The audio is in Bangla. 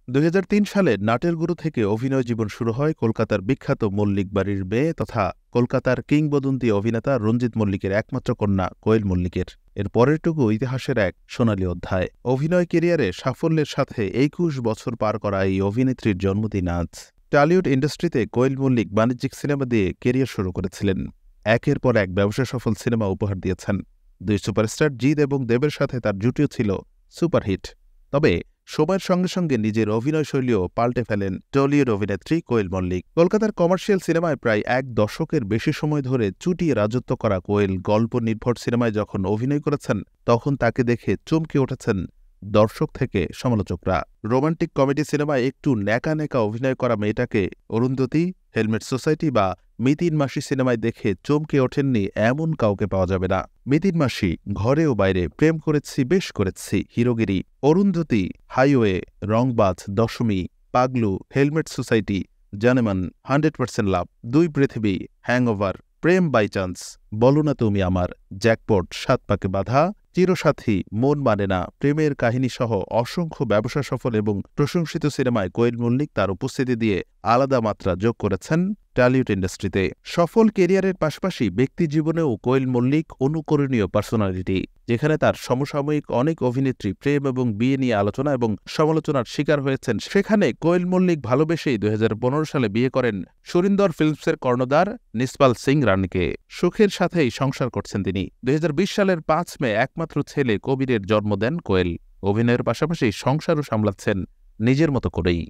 ২০০৩ সালে নাটের গুরু থেকে অভিনয় জীবন শুরু হয় কলকাতার বিখ্যাত মল্লিক বাড়ির মেয়ে তথা কলকাতার কিংবদন্তি অভিনেতা রঞ্জিত মল্লিকের একমাত্র কন্যা কোয়েল মল্লিকের। এর পরেরটুকু ইতিহাসের এক সোনালী অধ্যায়। অভিনয় কেরিয়ারে সাফল্যের সাথে ২১ বছর পার করা এই অভিনেত্রীর জন্মদিন আজ। টলিউড ইন্ডাস্ট্রিতে কোয়েল মল্লিক বাণিজ্যিক সিনেমা দিয়ে কেরিয়ার শুরু করেছিলেন। একের পর এক ব্যবসা সফল সিনেমা উপহার দিয়েছেন। দুই সুপারস্টার জিৎ এবং দেবের সাথে তার জুটিও ছিল সুপারহিট। তবে সময়ের সঙ্গে সঙ্গে নিজের অভিনয় শৈলীও পাল্টে ফেলেন টলিউড অভিনেত্রী কোয়েল মল্লিক। কলকাতার কমার্শিয়াল সিনেমায় প্রায় এক দশকের বেশি সময় ধরে চুটিয়ে রাজত্ব করা কোয়েল গল্প নির্ভর সিনেমায় যখন অভিনয় করেছেন তখন তাকে দেখে চমকে উঠেছেন দর্শক থেকে সমালোচকরা। রোমান্টিক কমেডি সিনেমায় একটু ন্যাকা ন্যাকা অভিনয় করা মেয়েটাকে অরুন্ধতী, হেলমেট সোসাইটি বা মিতিন মাসি সিনেমায় দেখে চমকে ওঠেননি এমন কাউকে পাওয়া যাবে না। মিতিন মাসি, ঘরে ও বাইরে, প্রেম করেছি বেশ করেছি, হিরোগিরি, অরুন্ধতী, হাইওয়ে, রংবাজ, দশমী, পাগলু, হেলমেট সোসাইটি, জানেমান, 100% লাভ, দুই পৃথিবী, হ্যাংওভার, প্রেম বাই চান্স, বলো না তুমি আমার, জ্যাকপট, সাত পাকে বাঁধা, চিরসাথী, মন মানে না, প্রেমের কাহিনী সহ অসংখ্য ব্যবসা সফল এবং প্রশংসিত সিনেমায় কোয়েল মল্লিক তার উপস্থিতি দিয়ে আলাদা মাত্রা যোগ করেছেন টলিউড ইন্ডাস্ট্রিতে। সফল কেরিয়ারের পাশাপাশি ব্যক্তি জীবনেও কোয়েল মল্লিক অনুকরণীয় পার্সোনালিটি। যেখানে তার সমসাময়িক অনেক অভিনেত্রী প্রেম এবং বিয়ে নিয়ে আলোচনা এবং সমালোচনার শিকার হয়েছেন, সেখানে কোয়েল মল্লিক ভালোবেসেই ২০১৫ সালে বিয়ে করেন সুরিন্দর ফিল্মসের কর্ণধার নিসপাল সিং রানকে। সুখের সাথেই সংসার করছেন তিনি। ২০২০ সালের ৫ মে একমাত্র ছেলে কবিরের জন্ম দেন কোয়েল। অভিনয়ের পাশাপাশি সংসারও সামলাচ্ছেন নিজের মতো করেই।